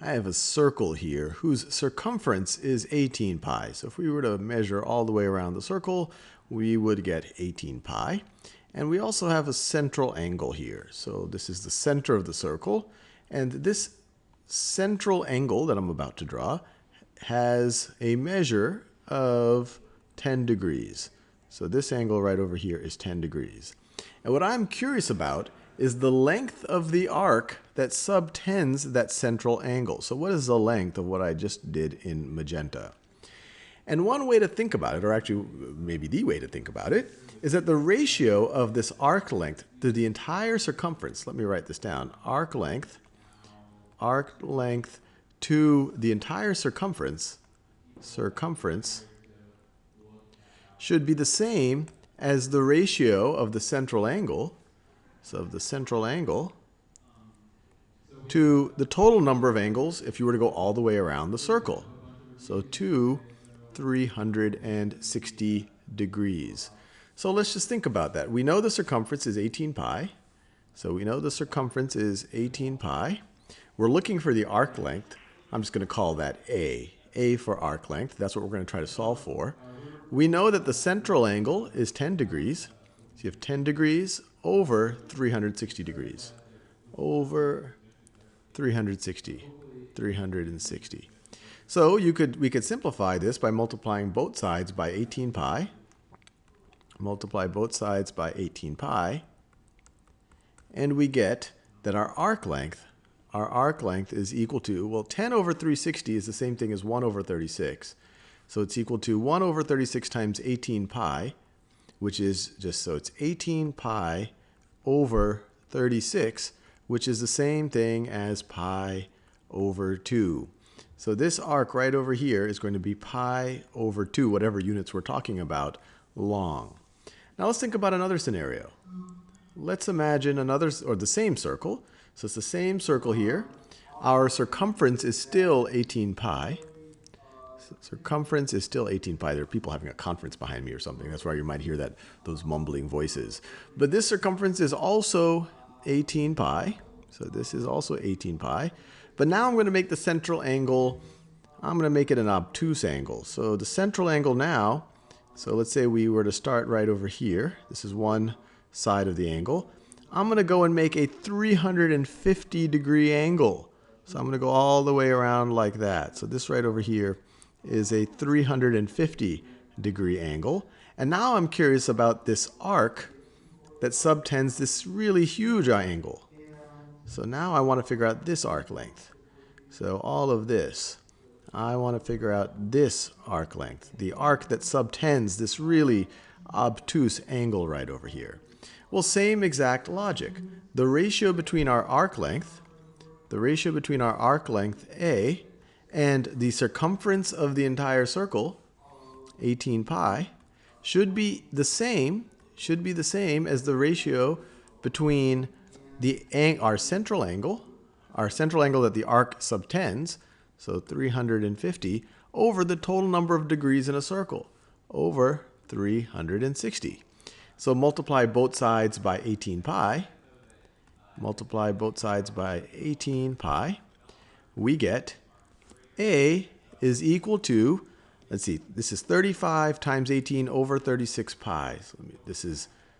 I have a circle here whose circumference is 18 pi. So if we were to measure all the way around the circle, we would get 18 pi. And we also have a central angle here. So this is the center of the circle. And this central angle that I'm about to draw has a measure of 10 degrees. So this angle right over here is 10 degrees. And what I'm curious about is the length of the arc that subtends that central angle. So what is the length of what I just did in magenta? And one way to think about it, or actually maybe the way to think about it, is that the ratio of this arc length to the entire circumference, let me write this down, arc length to the entire circumference should be the same as the ratio of the central angle, so of the central angle to the total number of angles if you were to go all the way around the circle. So to 360 degrees. So let's just think about that. We know the circumference is 18 pi. So we know the circumference is 18 pi. We're looking for the arc length. I'm just going to call that A. A for arc length. That's what we're going to try to solve for. We know that the central angle is 10 degrees. So you have 10 degrees over 360 degrees. Over 360. So we could simplify this by multiplying both sides by 18 pi. Multiply both sides by 18 pi. And we get that our arc length is equal to, well, 10 over 360 is the same thing as 1 over 36. So it's equal to 1 over 36 times 18 pi, which is just, so it's 18 pi over 36, which is the same thing as pi over 2. So this arc right over here is going to be pi over 2, whatever units we're talking about, long. Now let's think about another scenario. Let's imagine another, or the same circle. So it's the same circle here. Our circumference is still 18 pi. Circumference is still 18 pi. There are people having a conference behind me or something. That's why you might hear those mumbling voices. But this circumference is also 18 pi. So this is also 18 pi. But now I'm going to make the central angle, I'm going to make it an obtuse angle. So the central angle now, so let's say we were to start right over here. This is one side of the angle. I'm going to go and make a 350 degree angle. So I'm going to go all the way around like that. So this right over here is a 350 degree angle. And now I'm curious about this arc that subtends this really huge angle. So now I want to figure out this arc length. So all of this, I want to figure out this arc length, the arc that subtends this really obtuse angle right over here. Well, same exact logic. The ratio between our arc length, A, and the circumference of the entire circle, 18 pi, should be the same as the ratio between our central angle that the arc subtends, so 350, over the total number of degrees in a circle, over 360. So multiply both sides by 18 pi. Multiply both sides by 18 pi. We get A is equal to, let's see, this is 35 times 18 over 36 pi.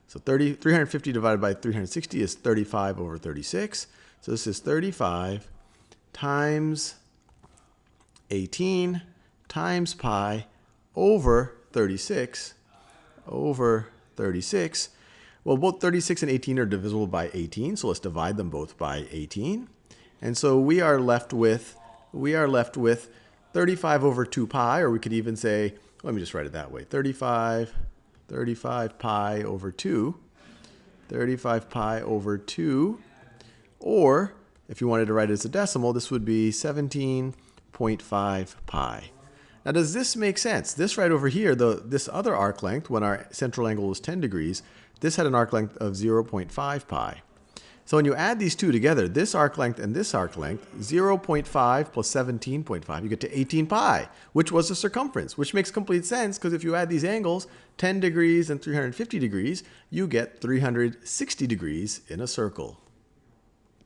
So 350 divided by 360 is 35 over 36. So this is 35 times 18 times pi over 36 over 36. Well, both 36 and 18 are divisible by 18, so let's divide them both by 18. And so we are left with 35 over 2 pi, or we could even say, let me just write it that way, 35 pi over 2, 35 pi over 2, or if you wanted to write it as a decimal, this would be 17.5 pi. Now, does this make sense? This right over here, this other arc length, when our central angle was 10 degrees, this had an arc length of 0.5 pi. So when you add these two together, this arc length and this arc length, 0.5 plus 17.5, you get to 18 pi, which was the circumference, which makes complete sense because if you add these angles, 10 degrees and 350 degrees, you get 360 degrees in a circle.